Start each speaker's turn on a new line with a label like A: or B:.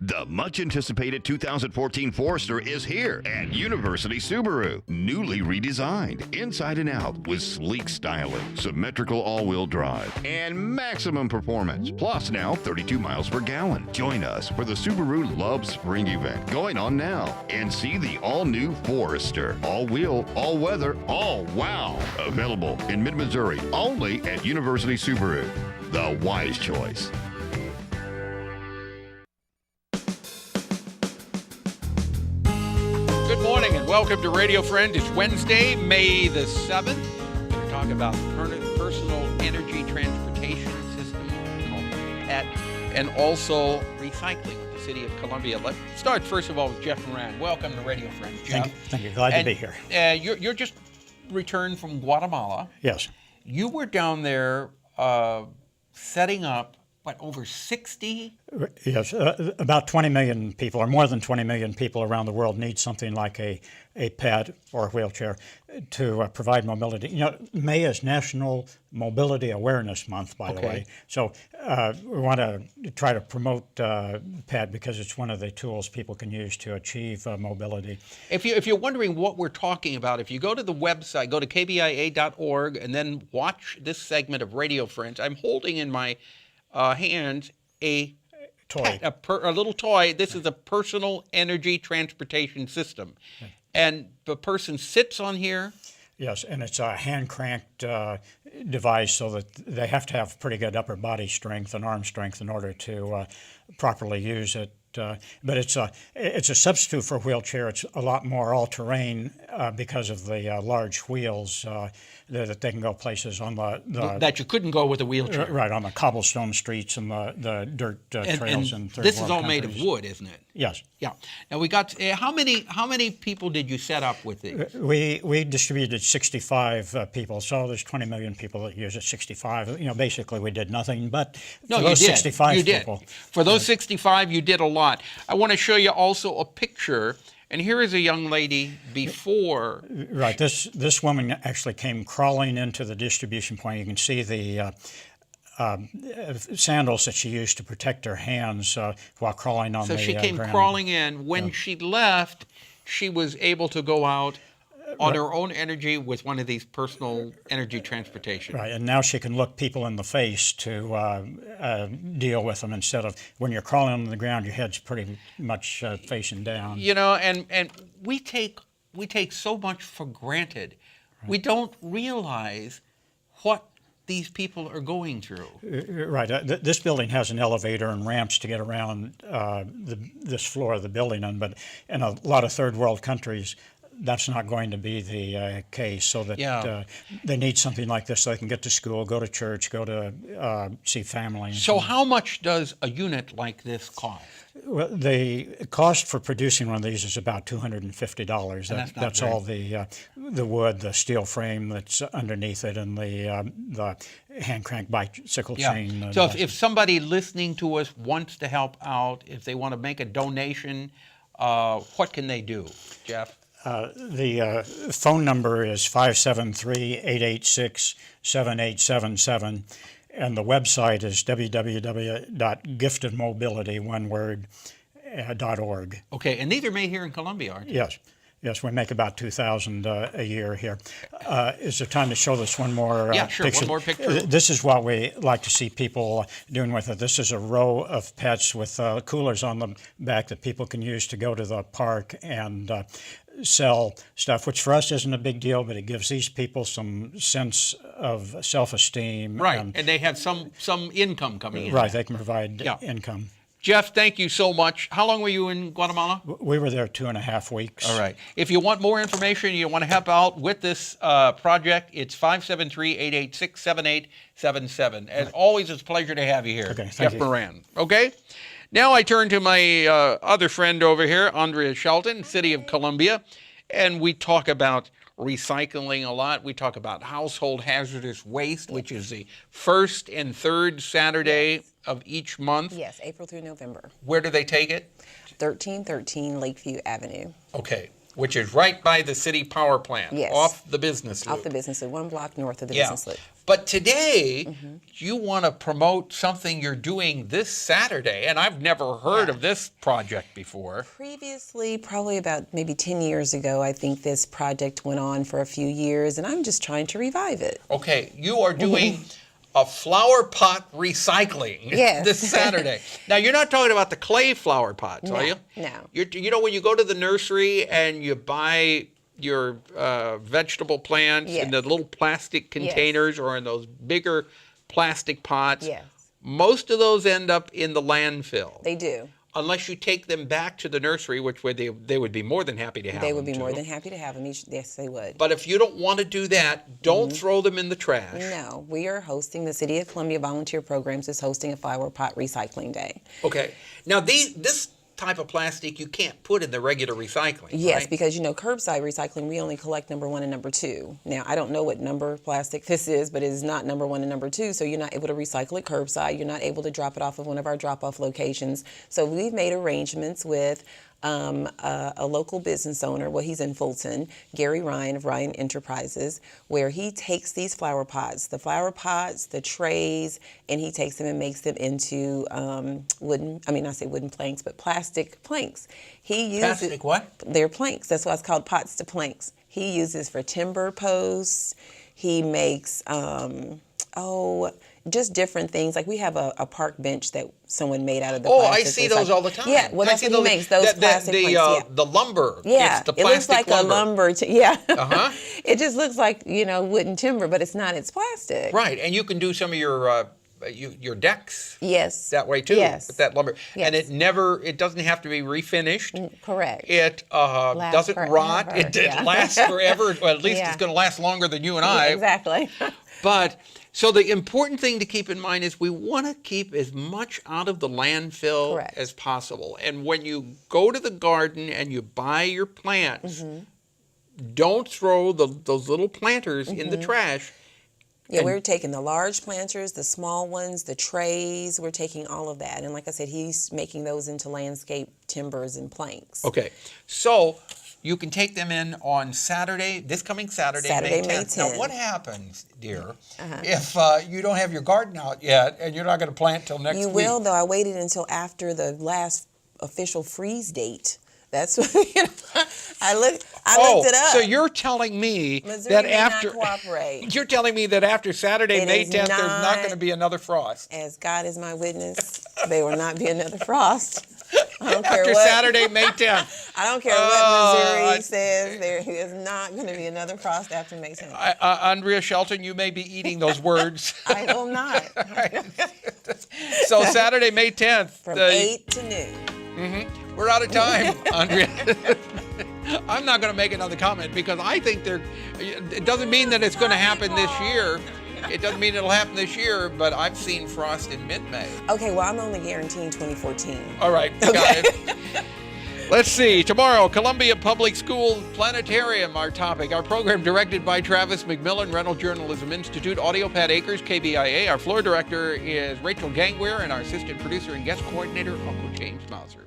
A: The much-anticipated 2014 Forester is here at University Subaru. Newly redesigned, inside and out, with sleek styling, symmetrical all-wheel drive, and maximum performance. Plus now 32 miles per gallon. Join us for the Subaru Love Spring event going on now and see the all-new Forester. All-wheel, all-weather, all-wow. Available in mid-Missouri only at University Subaru. The wise choice.
B: Good morning and welcome to Radio Friend. It's Wednesday, May the 7th. We're going to talk about personal energy transportation system called P.E.T. and also recycling with the City of Columbia. Let's start first of all with Jeff Moran. Welcome to Radio Friend, Jeff.
C: Thank you. Glad to be here.
B: You're just returned from Guatemala.
C: Yes.
B: You were down there setting up, over 60?
C: Yes, about 20 million people, or more than 20 million people around the world need something like a P.E.T. or a wheelchair to provide mobility. You know, May is National Mobility Awareness Month, by the way. So we want to try to promote P.E.T. because it's one of the tools people can use to achieve mobility.
B: If you're wondering what we're talking about, if you go to the website, go to kbia.org, and then watch this segment of Radio Friends. I'm holding in my hand a
C: toy,
B: a little toy. This is a personal energy transportation system, and the person sits on here.
C: Yes, and it's a hand-cranked device, so that they have to have pretty good upper body strength and arm strength in order to properly use it. But it's a substitute for a wheelchair. It's a lot more all-terrain because of the large wheels that they can go places on the
B: that you couldn't go with a wheelchair.
C: Right, on the cobblestone streets and the dirt trails in third
B: this
C: world
B: is all
C: countries.
B: made of wood, isn't it?
C: Yes.
B: Yeah. Now we got how many people did you set up with it?
C: We distributed 65 people, so there's 20 million people that use it. 65. You know, basically we did nothing, but
B: No,
C: for those
B: you did.
C: 65
B: You did.
C: people.
B: For those 65, you did a lot. I want to show you also a picture, and here is a young lady before.
C: Right. This woman actually came crawling into the distribution point. You can see the sandals that she used to protect her hands while crawling on the ground.
B: So she came crawling in. When she left, she was able to go out on her own energy with one of these personal energy transportation.
C: Right, and now she can look people in the face to deal with them instead of when you're crawling on the ground, your head's pretty much facing down.
B: You know, and we take so much for granted. Right. We don't realize what these people are going through.
C: Right. This building has an elevator and ramps to get around this floor of the building, but in a lot of third world countries, that's not going to be the case, so that they need something like this so they can get to school, go to church, go to see family.
B: So how much does a unit like this cost?
C: Well, the cost for producing one of these is about $250. That's all the wood, the steel frame that's underneath it, and the hand crank bicycle chain.
B: So if somebody listening to us wants to help out, if they want to make a donation, what can they do, Jeff?
C: The phone number is 573-886-7877, and the website is www.giftedmobility.org.
B: Okay, and these are made here in Columbia, aren't they?
C: Yes. Yes, we make about 2,000 a year here. Is there time to show this one more
B: sure,
C: picture?
B: One more picture.
C: This is what we like to see people doing with it. This is a row of P.E.Ts with coolers on the back that people can use to go to the park and sell stuff, which for us isn't a big deal, but it gives these people some sense of self-esteem.
B: Right, and they have some income coming in.
C: Right, they can provide income.
B: Jeff, thank you so much. How long were you in Guatemala?
C: We were there 2.5 weeks.
B: All right. If you want more information, you want to help out with this project, it's 573-886-7877. As always, it's a pleasure to have you here,
C: okay,
B: Jeff Moran. Okay? Now I turn to my other friend over here, ANDREA SHELTON, City of Columbia, and we talk about recycling a lot. We talk about household hazardous waste, which is the first and third Saturday of each month.
D: Yes, April through November.
B: Where do they take it?
D: 1313 Lakeview Avenue.
B: Okay. Which is right by the city power plant,
D: Yes.
B: off the business loop.
D: Off the business loop, 1 block north of the
B: Yeah.
D: business loop.
B: But today, you want to promote something you're doing this Saturday, and I've never heard of this project before.
D: Previously, probably about maybe 10 years ago, I think this project went on for a few years, and I'm just trying to revive it.
B: Okay, you are doing a flower pot recycling
D: Yes.
B: this Saturday. Now, you're not talking about the clay flower pots,
D: No,
B: are you?
D: no.
B: You know, when you go to the nursery and you buy your vegetable plants in
D: Yes.
B: the little plastic containers or in those bigger plastic pots,
D: Yes.
B: most of those end up in the landfill.
D: They do.
B: Unless you take them back to the nursery, which way they would be more than happy to have
D: They
B: them
D: would be more
B: too.
D: than happy to have them. Yes, they would.
B: But if you don't want to do that, don't throw them in the trash.
D: No, we are hosting, the City of Columbia Volunteer Programs is hosting a flower pot recycling day.
B: Okay. Now, this type of plastic you can't put in the regular recycling,
D: Yes,
B: right?
D: because, curbside recycling, we only collect number 1 and number 2. Now, I don't know what number plastic this is, but it is not number 1 and number 2, so you're not able to recycle it curbside. You're not able to drop it off of one of our drop-off locations. So we've made arrangements with a local business owner, well, he's in Fulton, Gary Ryan of Ryan Enterprises, where he takes these flower pots, the trays, and he takes them and makes them into wooden planks, but plastic planks. He uses
B: Plastic what?
D: They're planks. That's why it's called pots to planks. He uses for timber posts. He makes just different things. Like we have a park bench that someone made out of the plastic.
B: I see those all the time.
D: Yeah, well,
B: I
D: that's
B: see
D: what he makes, those plastic planks. Yeah.
B: The lumber.
D: Yeah,
B: It's the
D: it looks
B: plastic
D: like a lumber. Yeah.
B: Uh-huh.
D: It just looks like, wooden timber, but it's not. It's plastic.
B: Right, and you can do some of your decks
D: Yes.
B: that way too,
D: Yes.
B: with that lumber.
D: Yes.
B: And it doesn't have to be refinished.
D: Correct.
B: It doesn't rot.
D: forever,
B: It
D: yeah.
B: lasts forever. Well, at least
D: Yeah.
B: it's going to last longer than you and I.
D: Exactly.
B: But so the important thing to keep in mind is we want to keep as much out of the landfill
D: Correct.
B: as possible. And when you go to the garden and you buy your plants, don't throw those little planters in the trash.
D: Yeah, we're taking the large planters, the small ones, the trays. We're taking all of that. And like I said, he's making those into landscape timbers and planks.
B: Okay, so you can take them in on Saturday, this coming Saturday, May 10th. Now,
D: 10th.
B: what happens, dear, if you don't have your garden out yet and you're not going to plant till next
D: You
B: week?
D: will, though. I waited until after the last official freeze date. That's what, I looked it up.
B: So you're telling me
D: Missouri
B: that
D: did
B: after
D: not cooperate.
B: you're telling me that after Saturday,
D: It
B: May
D: is
B: 10th, there's not
D: not-
B: going to be another frost.
D: As God is my witness, there will not be another frost. I don't care
B: After
D: what.
B: Saturday, May 10th.
D: I don't care what Missouri says. There is not going to be another frost after May 10th.
B: Andrea Shelton, you may be eating those words.
D: I will not.
B: So Saturday, May 10th.
D: From 8 to noon.
B: We're out of time, Andrea. I'm not going to make another comment because I think it doesn't mean that it's going to happen this year. It doesn't mean it'll happen this year, but I've seen frost in mid-May.
D: Okay, well, I'm only guaranteeing 2014.
B: All right, got it. Let's see. Tomorrow, Columbia Public School Planetarium, our topic. Our program directed by Travis McMillan, Reynolds Journalism Institute, Audio Pat Akers, KBIA. Our floor director is Rachel Gangweir, and our assistant producer and guest coordinator, Uncle James Mauser.